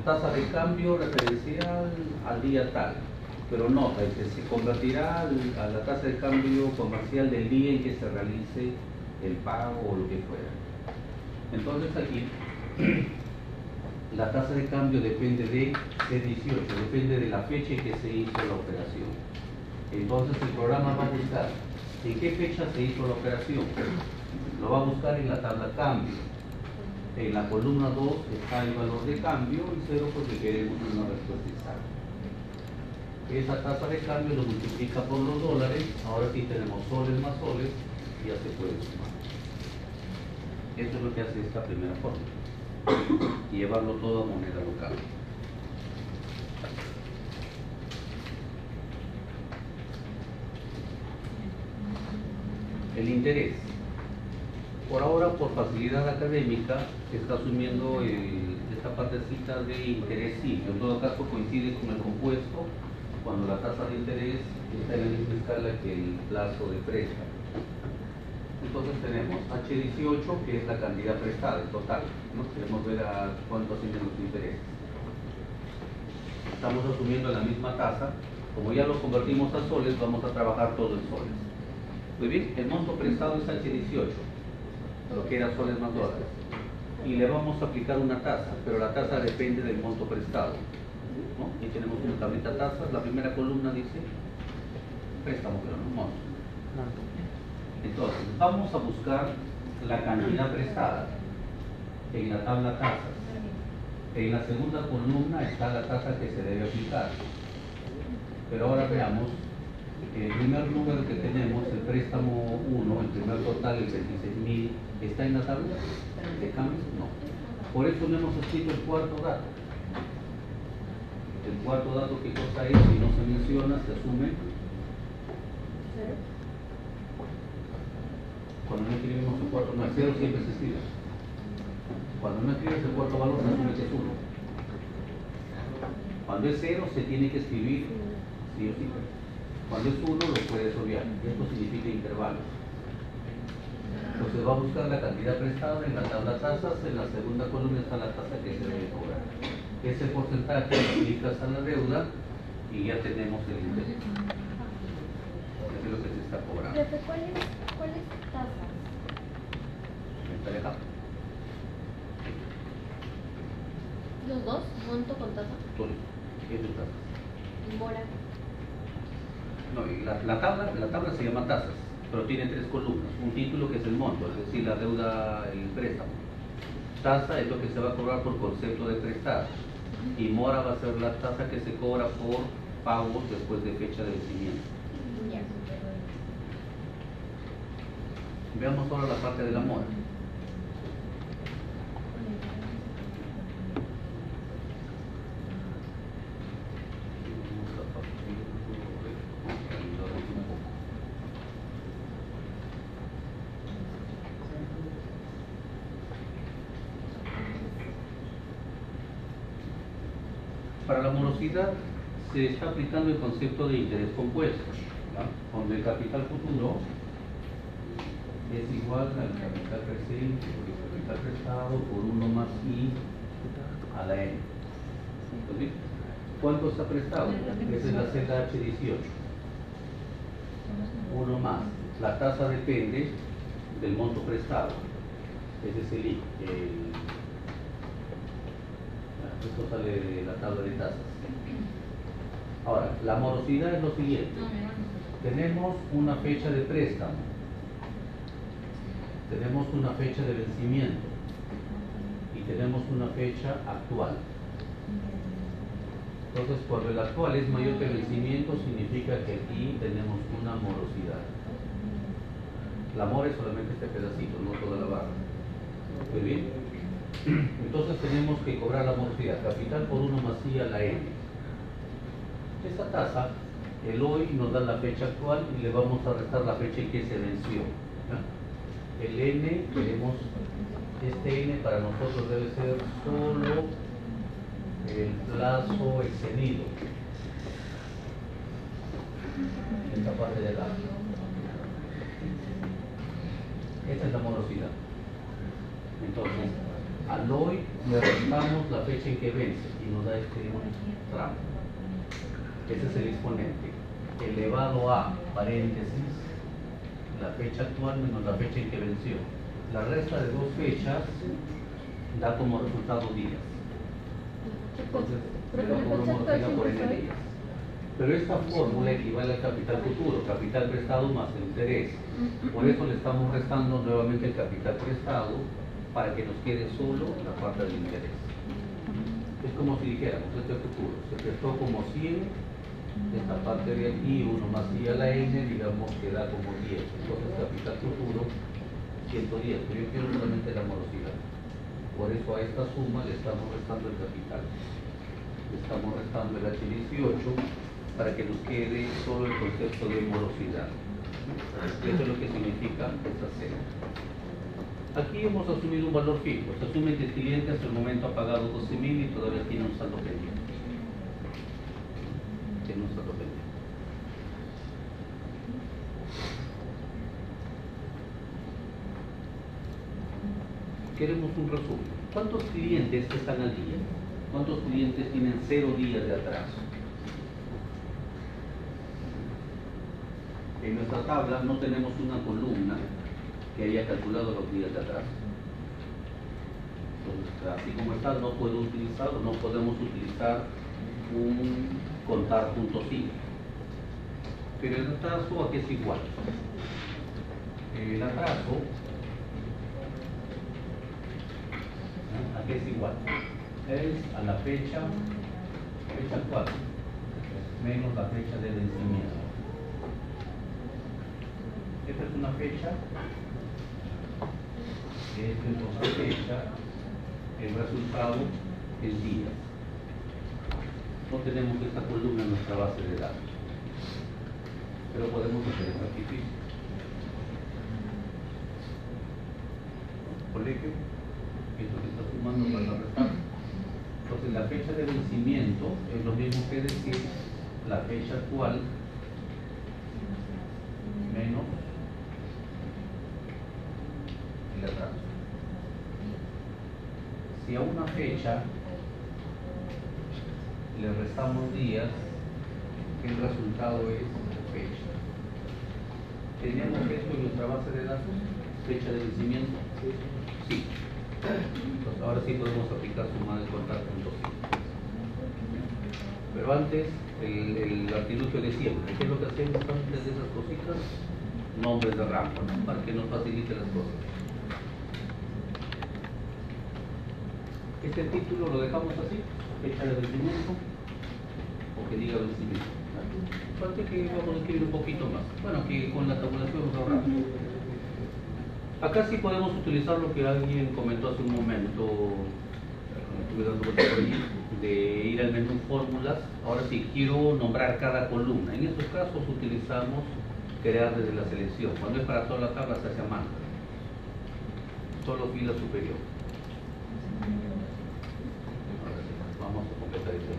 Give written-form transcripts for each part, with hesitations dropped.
tasa de cambio referencial al día tal, pero no, se convertirá a la tasa de cambio comercial del día en que se realice el pago o lo que fuera. Entonces aquí la tasa de cambio depende de C18, depende de la fecha en que se hizo la operación. Entonces el programa va a buscar en qué fecha se hizo la operación. Lo va a buscar en la tabla cambio. En la columna 2 está el valor de cambio y 0 porque queremos una respuesta exacta. Esa tasa de cambio lo multiplica por los dólares. Ahora sí tenemos soles más soles y ya se puede sumar. Esto es lo que hace esta primera fórmula. Y llevarlo todo a moneda local. El interés. Por ahora, por facilidad académica, se está asumiendo esta partecita de interés simple. En todo caso, coincide con el compuesto cuando la tasa de interés está en la misma escala que el plazo de préstamo. Entonces tenemos H18, que es la cantidad prestada, el total, ¿no? Queremos ver a cuánto ascienden los intereses. Estamos asumiendo la misma tasa. Como ya lo convertimos a soles, vamos a trabajar todo en soles. Muy bien, el monto prestado es H18, lo que era soles más dólares. Y le vamos a aplicar una tasa, pero la tasa depende del monto prestado, ¿no? Y tenemos una tablita tasas. La primera columna dice préstamo, pero no monto. Entonces, vamos a buscar la cantidad prestada en la tabla tasas. En la segunda columna está la tasa que se debe aplicar. Pero ahora veamos, el primer número que tenemos, el préstamo 1, el primer total, el 26.000, ¿está en la tabla de cambios? No. Por eso no hemos escrito el cuarto dato. El cuarto dato, ¿qué cosa es? Si no se menciona, se asume. Cuando no escribimos el cuarto, no, el 0 siempre se escribe. Cuando no escribes el cuarto valor, se asume que es 1. Cuando es 0, se tiene que escribir sí o sí. Cuando es 1, lo puedes obviar. Esto significa intervalos. Entonces va a buscar la cantidad prestada en la tabla tasas. En la segunda columna está la tasa que se debe cobrar. Ese porcentaje lo aplicas a la deuda y ya tenemos el interés. Eso es lo que se está cobrando. ¿Cuáles tasas? Está acá. ¿Los dos? ¿Monto con tasa? ¿Qué es tasas? ¿Y mora? No, y la tabla se llama tasas, pero tiene 3 columnas. Un título que es el monto, es decir, la deuda, el préstamo. Tasa es lo que se va a cobrar por concepto de prestar. Y mora va a ser la tasa que se cobra por pagos después de fecha de vencimiento. Ya. Veamos ahora la parte de la mora. Para la morosidad se está aplicando el concepto de interés compuesto, ¿no? Donde el capital futuro es igual al capital presente por el capital prestado por 1 más I a la N. ¿Sí? ¿Cuánto está prestado? Esa es la celda H18. 1 más. La tasa depende del monto prestado. Ese es el I. Esto sale de la tabla de tasas. Ahora, la morosidad es lo siguiente. Tenemos una fecha de préstamo. Tenemos una fecha de vencimiento. Y tenemos una fecha actual. Entonces, cuando el actual es mayor que el vencimiento, significa que aquí tenemos una morosidad. La mora es solamente este pedacito, no toda la barra. Muy bien. Entonces tenemos que cobrar la morosidad, capital por 1 más I a la N. Esa tasa, el hoy nos da la fecha actual y le vamos a restar la fecha en que se venció. ¿Ya? El N, queremos, este N para nosotros debe ser solo el plazo excedido. Esta parte de acá. Esta es la morosidad. Entonces, Al hoy le restamos la fecha en que vence y nos da este tramo. Ese es el exponente. Elevado a paréntesis, la fecha actual menos la fecha en que venció. La resta de dos fechas da como resultado días. Entonces, le lo podemos multiplicar por n días. Pero esta fórmula equivale al capital futuro, capital prestado más el interés. Por eso le estamos restando nuevamente el capital prestado para que nos quede solo la parte del interés. Es como si dijéramos, este futuro se prestó como 100, esta parte de aquí, 1 más i a la n, digamos que da como 10. Entonces capital futuro, 110, pero yo quiero solamente la morosidad. Por eso a esta suma le estamos restando el capital. Le estamos restando el H18 para que nos quede solo el concepto de morosidad. Eso es lo que significa esta cena. Aquí hemos asumido un valor fijo. Se asume que el cliente hasta el momento ha pagado 12.000 y todavía tiene un saldo pendiente. Tiene un saldo pendiente. Queremos un resumen. ¿Cuántos clientes están al día? ¿Cuántos clientes tienen 0 días de atraso? En nuestra tabla no tenemos una columna que haya calculado los días de atraso. Entonces, así como está, no podemos utilizar un contar punto 5. Pero el atraso aquí es igual. El atraso aquí es igual. Es a la fecha actual menos la fecha de vencimiento. Esta es una fecha, esta es otra fecha, el resultado es días. No tenemos esta columna en nuestra base de datos, pero podemos hacer el sacrificio. Colegio, esto que está sumando para restar. Entonces la fecha de vencimiento es lo mismo que decir la fecha actual menos el atraso. Si a una fecha le restamos días, el resultado es fecha. ¿Teníamos esto en nuestra base de datos? ¿Fecha de vencimiento? Sí. Entonces ahora sí podemos aplicar suma de contar punto 5. Pero antes, el artilugio de siempre. ¿Qué es lo que hacemos antes de esas cositas? Nombres de rango, ¿no? Para que nos facilite las cosas. Este título lo dejamos así, fecha de vencimiento, o que diga vencimiento. Aparte que vamos a escribir un poquito más. Bueno, que con la tabulación nos ahorramos. Acá sí podemos utilizar lo que alguien comentó hace un momento, cuando estuve dando vueltas por allí, de ir al menú fórmulas. Ahora sí quiero nombrar cada columna. En estos casos utilizamos crear desde la selección. Cuando es para toda la tabla se hace a mano. Solo fila superior. Ahora sí, vamos a completar esto.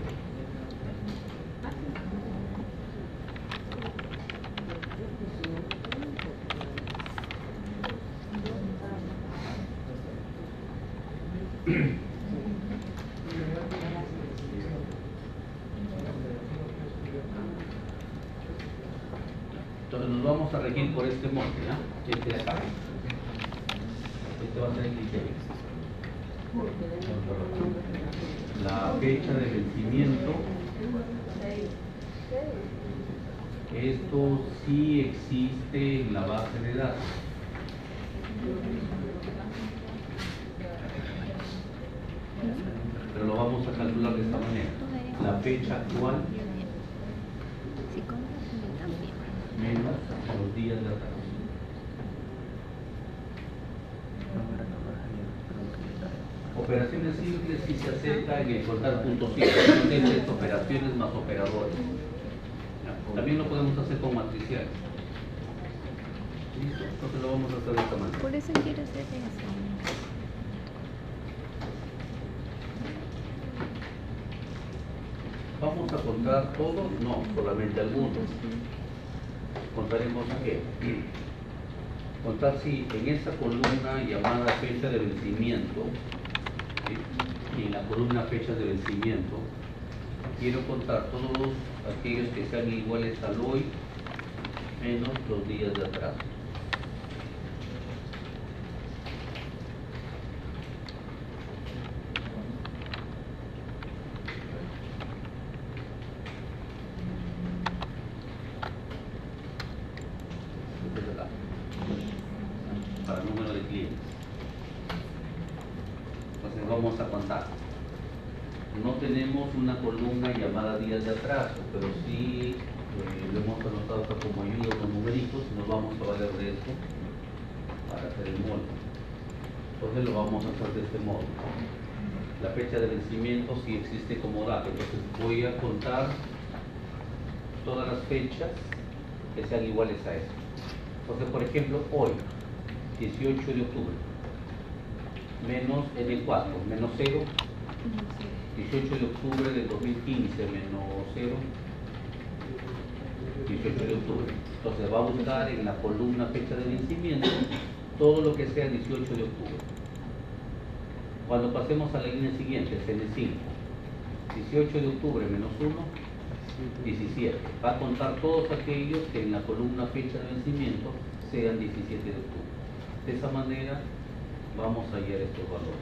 Entonces nos vamos a regir por este monte, ¿ya? Este es acá. Este va a ser el criterio. La fecha de vencimiento. Esto sí existe en la base de datos. Pero lo vamos a calcular de esta manera. La fecha actual menos los días de atraso. Operaciones simples si se acepta en el contar punto 5. Entonces, operaciones más operadores. ¿Ya? También lo podemos hacer con matriciales. ¿Listo? Entonces lo vamos a hacer de esta manera. Por eso quiero hacer eso. ¿Vamos a contar todos? No, solamente algunos. Contaremos qué. Contar si en esa columna llamada fecha de vencimiento ¿sí? Y en la columna fechas de vencimiento, quiero contar todos aquellos que sean iguales al hoy menos los días de atraso. Para número de clientes. Entonces vamos a contar. No tenemos una columna llamada días de atraso, pero sí lo hemos anotado acá como ayuda con numeritos. Nos vamos a valer de esto para hacer el molde. Entonces lo vamos a hacer de este modo. La fecha de vencimiento sí existe como dato, entonces voy a contar todas las fechas que sean iguales a eso. Entonces, por ejemplo, hoy, 18 de octubre, menos N4, menos 0, 18 de octubre de 2015, menos 0, 18 de octubre. Entonces va a buscar en la columna fecha de vencimiento todo lo que sea 18 de octubre. Cuando pasemos a la línea siguiente, N5, 18 de octubre menos 1, 17. Va a contar todos aquellos que en la columna fecha de vencimiento sean 17 de octubre. De esa manera vamos a hallar estos valores.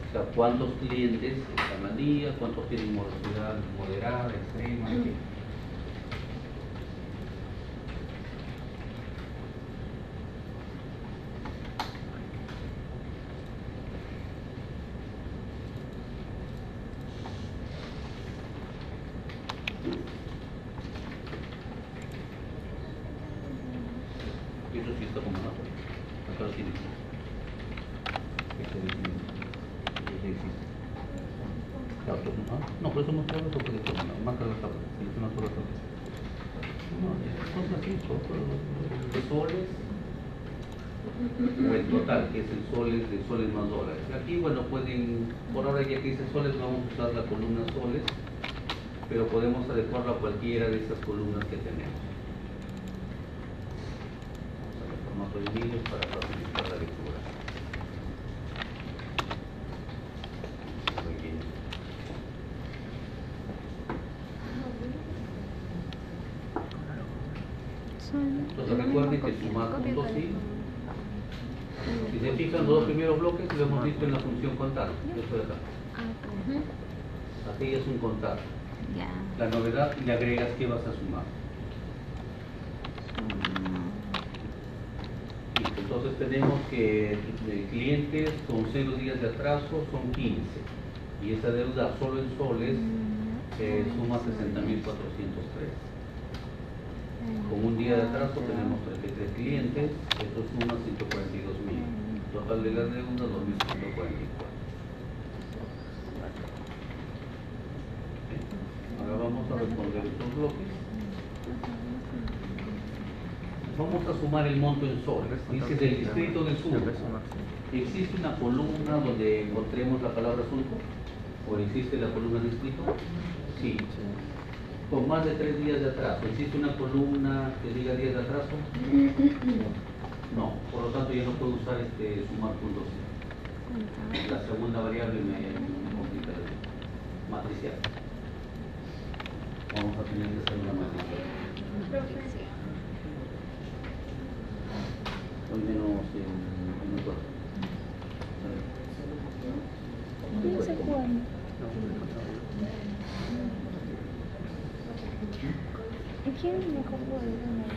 O sea, cuántos clientes están al día, cuántos tienen morosidad moderada, extrema, en fin. Eso sí está como dato. Acá lo tiene. No, por eso no te hablo porque marca la tabla. Es una sola tabla. No, son así, de soles o el total, que es el soles de soles más dólares. Aquí, bueno, pueden, por ahora ya que dice soles, vamos a usar la columna soles, pero podemos adecuarla a cualquiera de esas columnas que tenemos. Formato de hilos para facilitar la lectura. Muy bien. Entonces recuerden que sumar puntos sí. Si se fijan, los dos primeros bloques lo hemos visto en la función contar. Esto de acá. Aquí es un contar. La novedad, le agregas qué vas a sumar. Entonces tenemos que clientes con 0 días de atraso son 15 y esa deuda solo en soles suma 60.403. Con un día de atraso tenemos 33 clientes, esto suma 142.000. Total de la deuda 2.144. Ahora vamos a responder estos bloques. Vamos a sumar el monto en soles. Dice del distrito de Surco. ¿Existe una columna donde encontremos la palabra Surco? ¿O existe la columna distrito? Sí. Con más de 3 días de atraso. ¿Existe una columna que diga días de atraso? No. Por lo tanto, yo no puedo usar sumar puntos. La segunda variable me complica matricial. Vamos a tener que hacer una matricial. Hoy menos en el cuarto. No sé cuándo. ¿Quién me compró el número?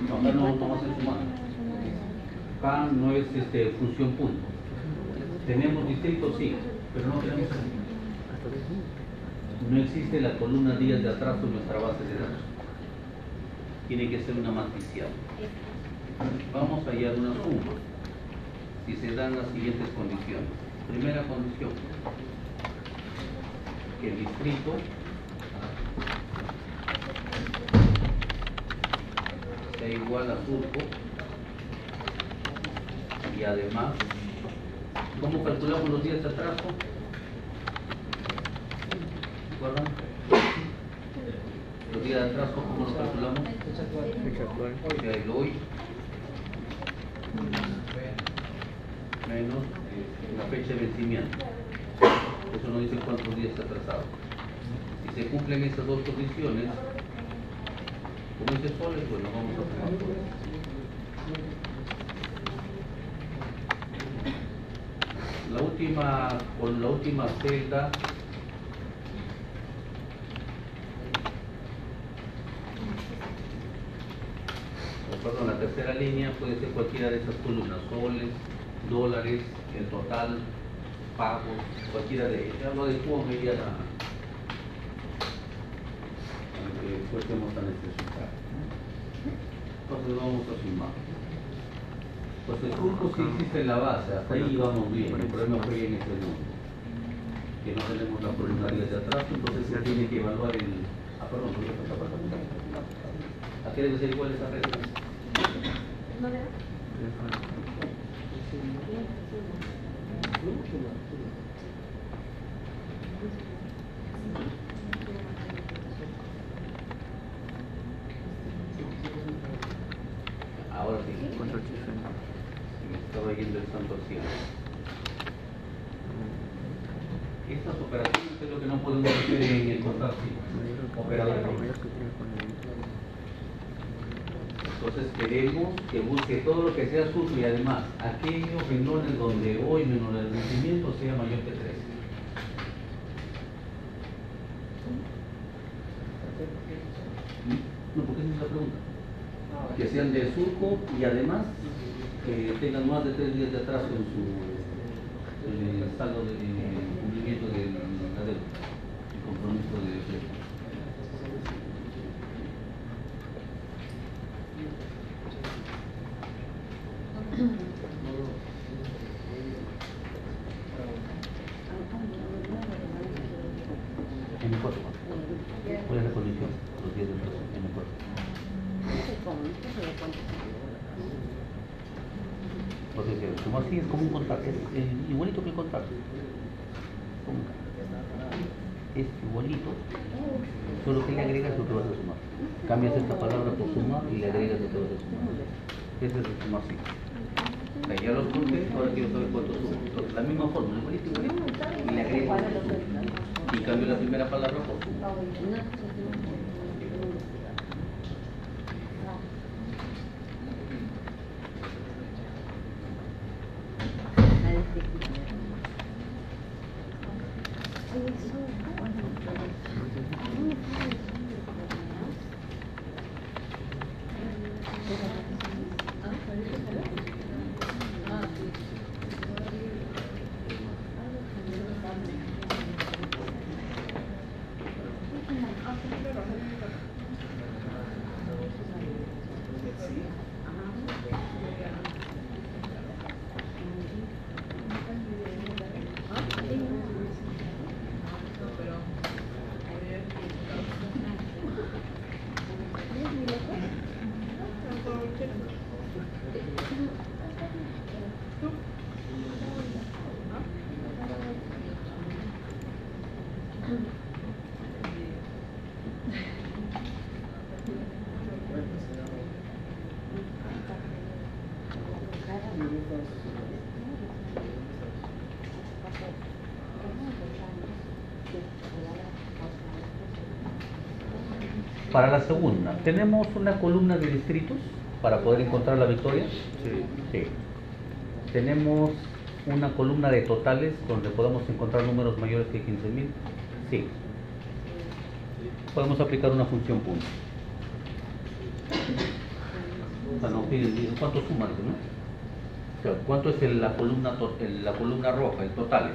No, acá no va a ser sumar. Acá no es función punto. Tenemos distritos, sí, pero no tenemos. No existe la columna días de atraso en nuestra base de datos. Tiene que ser una matricial. Vamos a hallar una suma si se dan las siguientes condiciones. Primera condición, que el distrito sea igual a Surco y además, ¿cómo calculamos los días de atraso? ¿Recuerdan? día de atraso, ¿cómo lo calculamos? Fecha actual. O sea, el hoy menos la fecha de vencimiento. Eso nos dice cuántos días está atrasado. Si se cumplen esas dos condiciones, como dice soles, pues nos vamos a tomar soles. Con la última celda, perdón, la tercera línea puede ser cualquiera de esas columnas, soles, dólares, el total, pagos, cualquiera de ellas. Ya lo adecuo media a lo que fuésemos a necesitar. Entonces vamos a sumar. Pues el surco sí existe en la base, hasta ahí vamos bien, el problema fue en ese mundo. Que no tenemos la columna de atrás, entonces se tiene que evaluar el... Ah, perdón, ¿qué está pasando? ¿A qué debe ser igual esa regla? Ahora sí. Me estaba yendo el santo al cielo. Estas operaciones es lo que no podemos hacer en el contrato. Operador. Entonces queremos que busque todo lo que sea suyo y además aquellos renglones donde hoy menos el vencimiento sea mayor que 3. No, porque esa es la pregunta. Que sean de surco y además que tengan más de 3 días de atraso en su saldo de cumplimiento de la deuda, el compromiso de crédito. M4. ¿Cuál es la condición? Los días de atraso. M4. Entonces, como así es como un contrato, es igualito que el contrato. Es igualito, solo que le agregas lo que vas a sumar. Cambias esta palabra por sumar y le agregas lo que vas a sumar. Ese es el sumar sí. Ya los conté, ahora quiero saber cuánto sumo. Entonces, la misma forma, igualito, y le agrego y cambio la primera palabra por sumar. Para la segunda, ¿tenemos una columna de distritos para poder encontrar la victoria? Sí. ¿Tenemos una columna de totales donde podamos encontrar números mayores que 15.000? Sí. Podemos aplicar una función punto. Bueno, ¿cuánto suma? ¿No? O sea, ¿cuánto es la columna roja, el totales?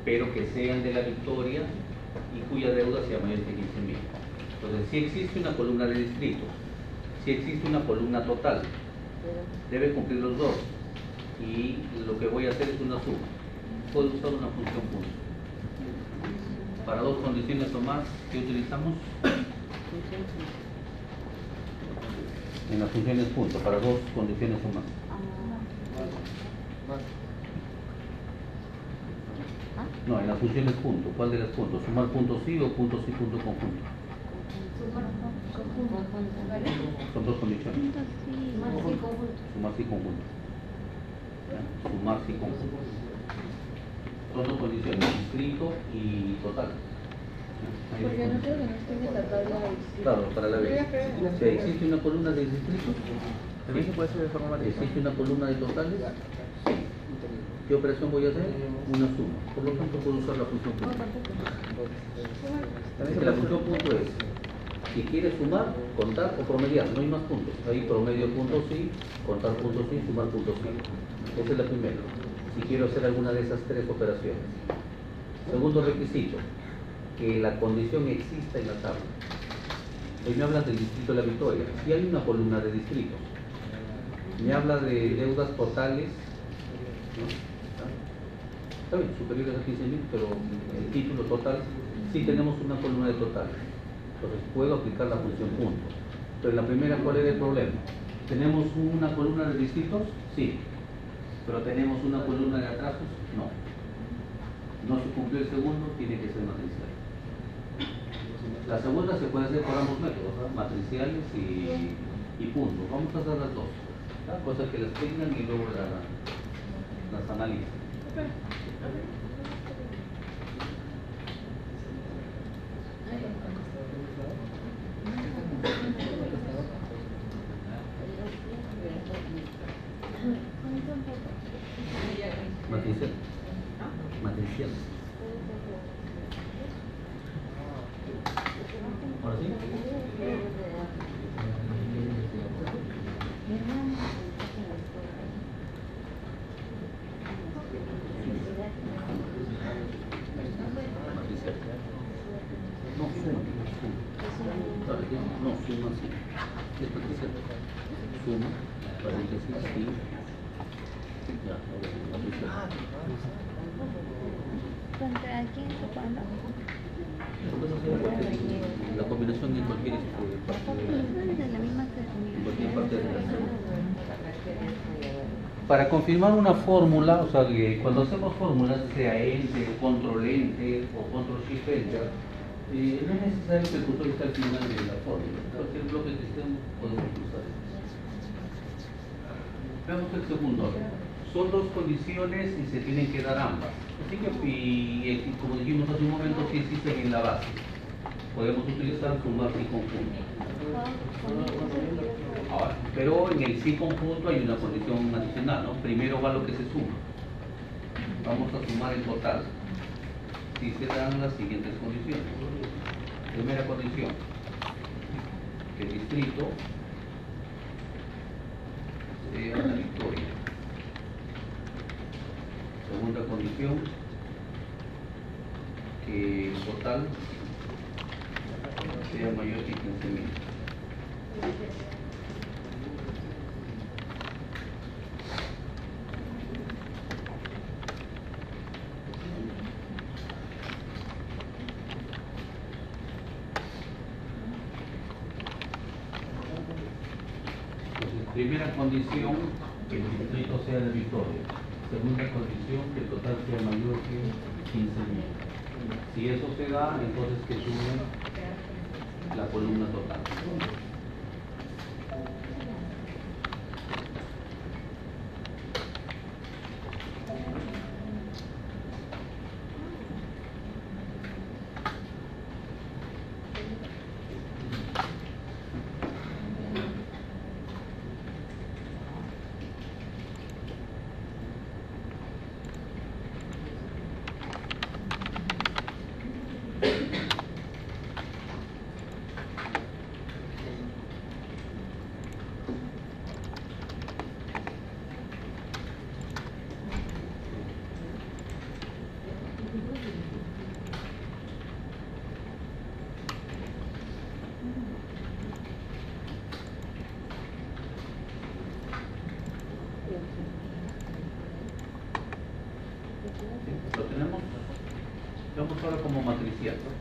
Pero que sean de la victoria y cuya deuda sea mayor que 15.000. Entonces, si existe una columna de distritos, si existe una columna total, debe cumplir los dos. Y lo que voy a hacer es una suma. Puedo usar una función punto. Para dos condiciones o más, ¿qué utilizamos? En las funciones punto, para dos condiciones o más. No, en las funciones punto. ¿Cuál de las puntos? ¿Sumar punto sí o punto sí punto conjunto? Son dos condiciones. Punto sí. Sumarse y conjunto. ¿Ya? Sumarse y conjunto. Son dos condiciones, distrito y total. ¿Ya? Ahí Porque dos no creo que condiciones. no esté en la tabla de distrito. Claro, para la vez. Si existe una columna de distrito, ¿También se puede hacer de forma matemática? existe una columna de totales. Sí. ¿Qué operación voy a hacer? Una suma. Por lo tanto, puedo usar la función punto. Es que la función punto es, si quieres sumar, contar o promediar, no hay más puntos. Ahí promedio puntos sí, contar puntos sí, sumar puntos sí. Esa es la primera. Si quiero hacer alguna de esas tres operaciones. Segundo requisito, que la condición exista en la tabla. Hoy me habla del distrito de La Victoria. Si hay una columna de distritos, me habla de deudas totales, ¿no? Está bien, superiores a 15.000, pero el título total, sí tenemos una columna de totales. Entonces puedo aplicar la función punto. Pero en la primera, ¿cuál era el problema? ¿Tenemos una columna de distritos? Sí. ¿Pero tenemos una columna de atrasos? No. No se cumplió el segundo, tiene que ser matricial. La segunda se puede hacer por ambos métodos, ¿no? Matriciales y puntos. Vamos a hacer las dos. ¿Ya? Cosas que las tengan y luego las analizan. Matricial. Matricial. ¿Ahora sí? Matricial. No, suma. ¿Sabes qué? No, suma sí. Es matricial. Suma, paréntesis, sí. Ya, ahora sí, matricial. ¿Contra quién se cuándo? La combinación en cualquier Es de la misma en cualquier parte de la que Para confirmar una fórmula, o sea, que cuando hacemos fórmulas, sea enter, control enter o control shift enter, no es necesario que el cursor esté al final de la fórmula. Cualquier bloque que estemos podemos usar. Veamos el segundo. Son dos condiciones y se tienen que dar ambas. Así que, y como dijimos hace un momento, sí existen en la base. Podemos utilizar sumar y conjunto. Ahora, pero en el sí conjunto hay una condición adicional, ¿no? Primero va lo que se suma. Vamos a sumar el total. Si se dan las siguientes condiciones. Primera condición, que el distrito sea La Victoria. Segunda condición, que el total sea mayor que 15.000. Entonces, primera condición, que el distrito sea de Victoria. Segunda condición, que el total sea mayor que 15.000. Si eso se da, entonces que sume la columna total. Lo tenemos, vamos ahora como matricial, ¿no?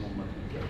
Como matricial.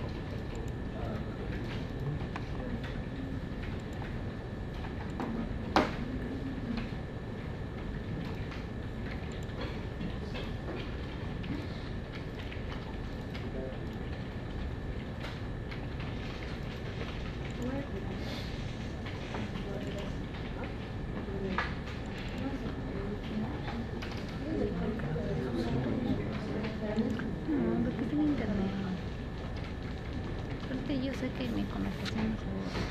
que yo sé que mi conversación es aburrida.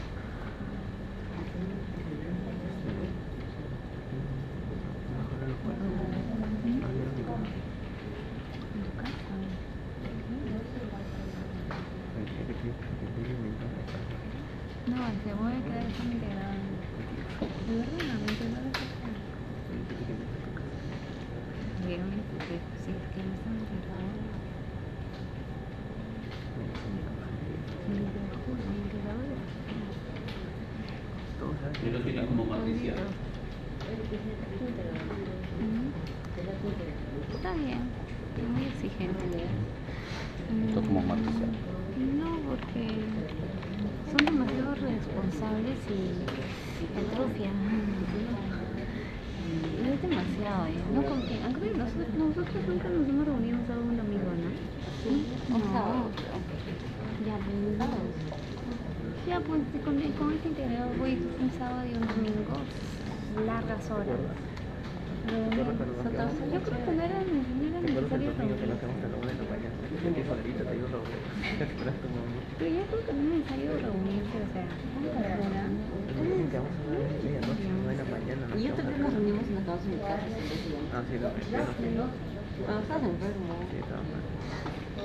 No, se voy a quedar tan integrado. De verdad, no me entiendo lo que sea. Bien, sí, es que no están integrados. Yo lo tiene como matricial. Está bien, es muy exigente. Esto como matricial. No, porque son demasiado responsables y atrofian. Es demasiado, no confían. Aunque nosotros nunca nos hemos reunido un sábado un domingo, ¿no? Un sábado. Ya, blindados. Ya, pues con este integrado voy un sábado y un domingo, largas horas. Yo creo que no era necesario reunirse. Pero yo creo que no es necesario reunirse, o sea, Y yo también nos reunimos y nos quedamos en mi casa. Cuando estás enfermo. ¿Y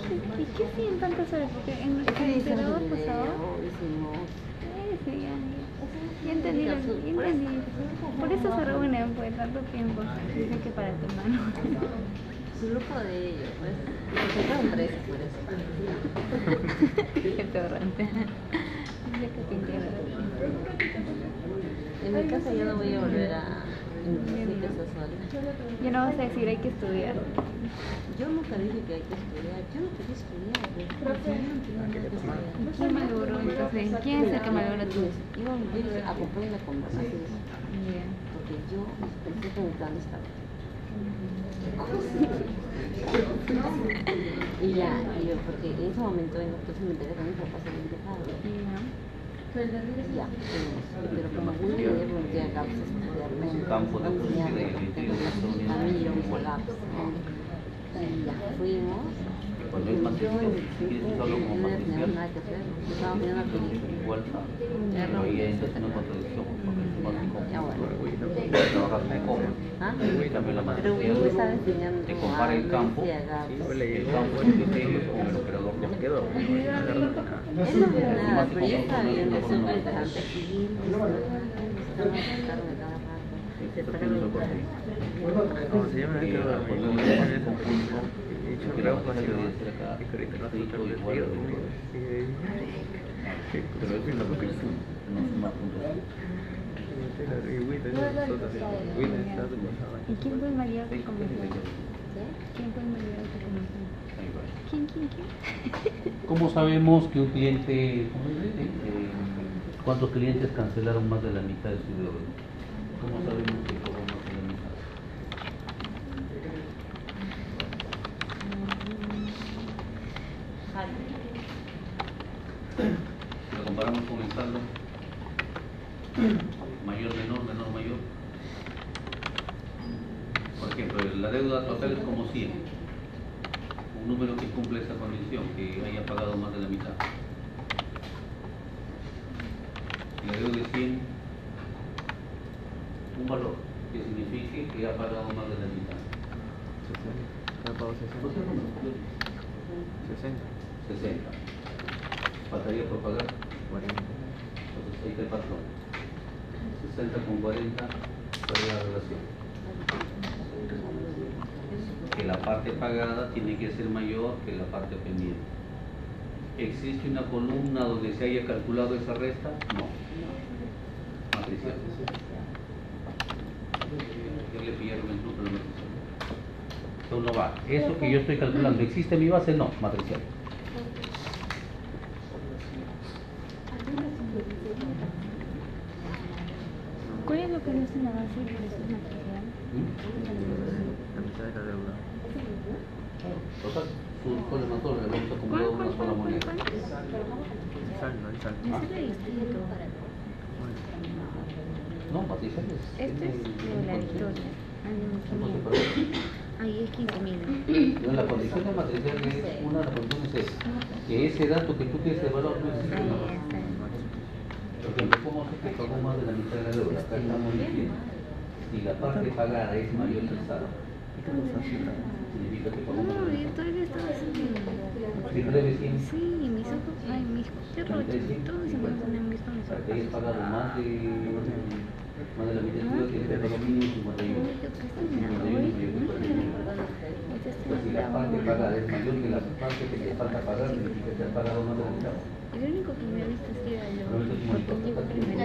qué hacían tantas horas? Porque en el integrado pasado... Ya entendí. Por eso se reúnen, pues, tanto tiempo. Dicen que para tu hermano. Su grupo de ellos, pues. Se fueron 3 por eso. Qué torrente. Dice que te integras. En mi casa yo no voy a volver a decir que estás sola. Ya no vas a decir hay que estudiar. Yo nunca dije que hay que estudiar. Yo no quería estudiar. ¿Quién malogró entonces? ¿Quién es el que malogró tú? Iba a vivir a comprar una conversación. Bien. Porque yo pensé que mi plan estaba. Y ya, porque en ese momento entonces me enteré que mis papás se habían dejado. Ya, pero como alguna idea me metí a GAPS a estudiarme, Campo de familia, un GAPS. Y ya fuimos. Cuando es matricial, si quieres solo como No tenía matricial, nada que hacer. Estábamos viendo una película. igual pero ahí entonces una contradicción, porque es más Ya bueno. trabajas con coma. ¿Ah? En cambio la Pero me matricial estaba enseñando te compara el campo, a GAPS. el campo es que tienes con el operador. Ya me quedo. Él no vio nada, pero yo estaba viendo súper interesante. Y estaba buscando de cada rato. Se paraba el carro. ¿Cómo se llama? Que Creo cuando que uno me es conjunto, he hecho que la trabajo otra así, debería ¿no? ser acá, Y que ahorita no hace rico, mucho igual, frío, rico. Pero eso es lo que es no es más punto. ¿Y quién fue el marido que comenzó? ¿Quién fue el marido que comenzó? ¿Quién? ¿Cómo sabemos que un cliente, cuántos clientes cancelaron más de la mitad de su deuda? ¿Cómo sabemos que cobró más de la mitad? Si lo comparamos con el saldo, mayor, menor, mayor. Por ejemplo, la deuda total es como 100. Un número que cumple esa condición, que haya pagado más de la mitad. Si la deuda es 100, un valor que signifique que ha pagado más de la mitad. 60. Ya pago 60. ¿Cuánto es el número? 60. 60. Faltaría por pagar. 40. Entonces ahí está el patrón. 60 con 40, ¿cuál es la relación? Que la parte pagada tiene que ser mayor que la parte pendiente. ¿Existe una columna donde se haya calculado esa resta? No. Matricial. Ya le pillaron el truco a la matricial. Entonces no va. Eso que yo estoy calculando, ¿existe en mi base? No, matricial. ¿Cuál es lo que dice en la base y por eso es material? La mitad de la deuda. Total, su solematorio, lo vamos a acumular una sola moneda. El saldo. ¿No se le distribuye todo para todo? No, matricial es. Esto es de la victoria. Somos separados. Ahí es 15.000. Pero la condición de matricial es una de las condiciones es que ese dato que tú quieres evaluar no existe. Por ejemplo, ¿cómo se que pagó más de la mitad de la deuda? Acá estamos diciendo, si la parte pagada es mayor que el saldo, significa que pagó más. No, yo todavía estaba haciendo. Si tú debes 100, Sí, mis ojos, ay, mis perros, todos se me ponen mis manos. para que hayas pagado más de la mitad de tu deuda, tienes que pagar mínimo 51. 51 mayor que 49. Pues si la parte pagada es mayor que la parte que te falta pagar, significa que te has pagado más de la mitad. El único que me ha visto es que era yo, porque llegó primero.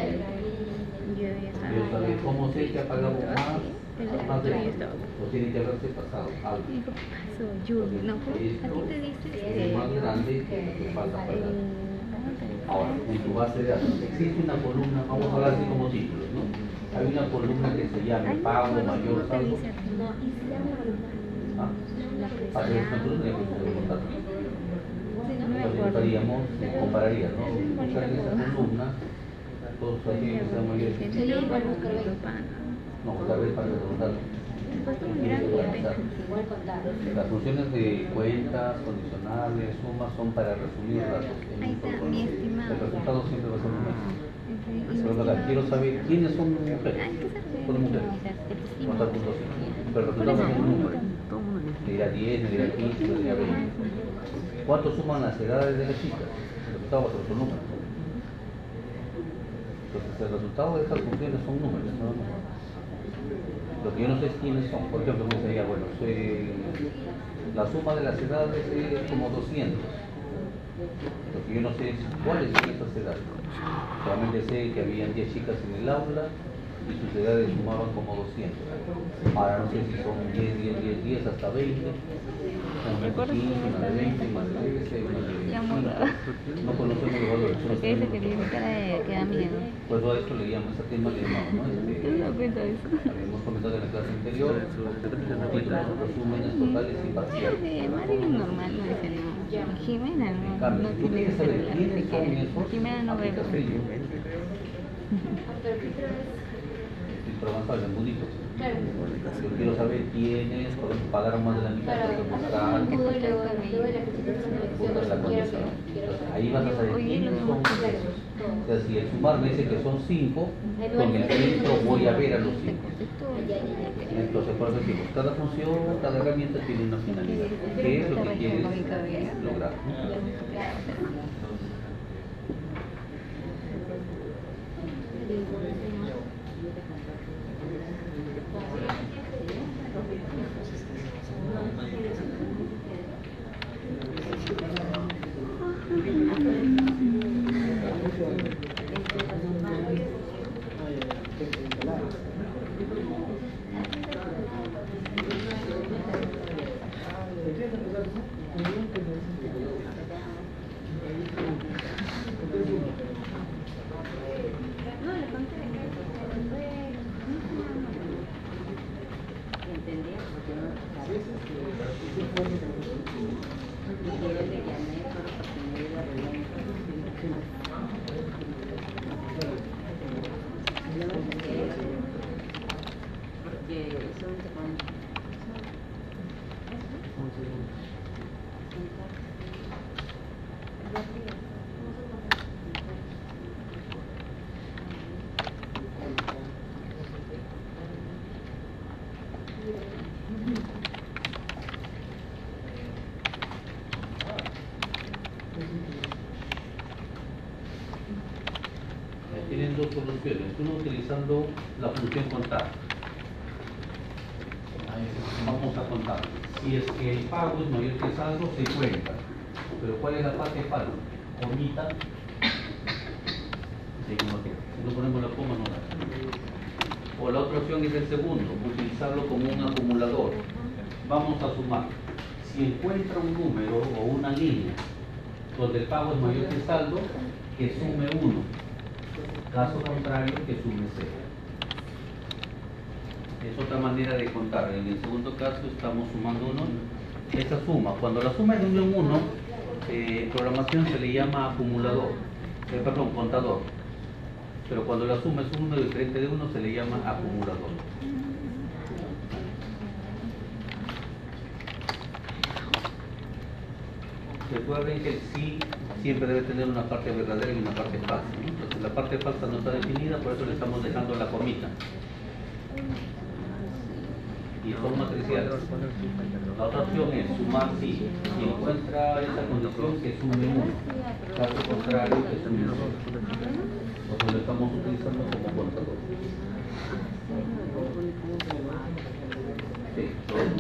Yo ya estaba. Yo sabía cómo sé que ha pagado más de yo eso. estaba. O tiene que haberse pasado algo. Y dijo, ¿qué pasó? Yo, no, a ti te dices Es más grande que lo que falta pagar. Ahora, en tu base de datos existe una columna, vamos a hablar así como títulos, ¿no? Hay una columna que se llama pago mayor saldo. ¿Ah? A ver, nosotros tenemos que contar. Estaríamos, compararías, ¿no? Buscar en esa columna todos aquellos que sean mayores. No, tal vez para preguntar. Las funciones de cuentas, condicionales, sumas son para resumir datos. Ahí está, mi estimado. El resultado siempre va a ser numérico. Pero acá quiero saber quiénes son mujeres. Son mujeres. ¿Cuántas puntuación? Pero el resultado es un número. Le dirá 10, le dirá 15, le dirá 20. ¿Cuánto suman las edades de las chicas? El resultado va a ser otro número. Entonces el resultado de estas funciones son números, ¿no? Lo que yo no sé es quiénes son. Por ejemplo, me diría, bueno, la suma de las edades es como 200. Lo que yo no sé es cuáles son esas edades. Solamente sé que habían 10 chicas en el aula y sus edades sumaban como 200. Ahora no sé si son 10, 10, 10, 10 hasta 20. Son 25, una de 20, más de 13, una de 25. No conocemos los valores. Porque dice que tiene cara de que da miedo. Pues a esto le llamo, ese tema le llamamos, ¿no? Yo no cuento eso. Habíamos comentado en la clase anterior, títulos, resúmenes totales y parciales. Mari es normal, no dice no. Jimena En no, cambio, no si tú tiene quieres que saber ser quiénes son que esos, Jimena no ve. aplicas filtro. Filtro avanzado, en budito. Yo quiero saber quiénes pagaron más de la mitad, buscar la condición. Entonces, ahí vas a saber quiénes son esos. O sea, si el sumar me dice que son 5, con el filtro voy a ver a los 5. Entonces, por eso decimos, cada función, cada herramienta tiene una finalidad. ¿Qué es lo que quieres lograr? Tienen dos soluciones, uno utilizando la función contar. Vamos a contar. Si es que el pago es mayor que el saldo, se cuenta. Pero ¿cuál es la parte pago? Omita. Si no ponemos la coma, no da. O la otra opción es el segundo, utilizarlo como un acumulador. Vamos a sumar. Si encuentra un número o una línea donde el pago es mayor que el saldo, que sume 1. Caso contrario, que sume 0. Es otra manera de contar. En el segundo caso estamos sumando 1. Esa suma, cuando la suma es de 1 en 1, en programación se le llama acumulador, perdón, contador. Pero cuando la suma es un número diferente de 1, se le llama acumulador. Recuerden que el sí siempre debe tener una parte verdadera y una parte falsa, ¿no? Entonces la parte falsa no está definida, por eso le estamos dejando la comita. Y son matriciales. La otra opción es sumar sí. Si encuentra esa condición, que sume 1. Caso contrario, que sume 2. Entonces lo estamos utilizando como contador. Sí, todo es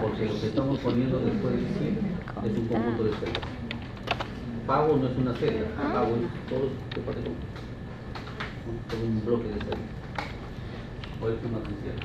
porque lo que estamos poniendo después del sí es un conjunto de celdas. Pago no es una celda, pago es todo un bloque de celdas. O es una matricial.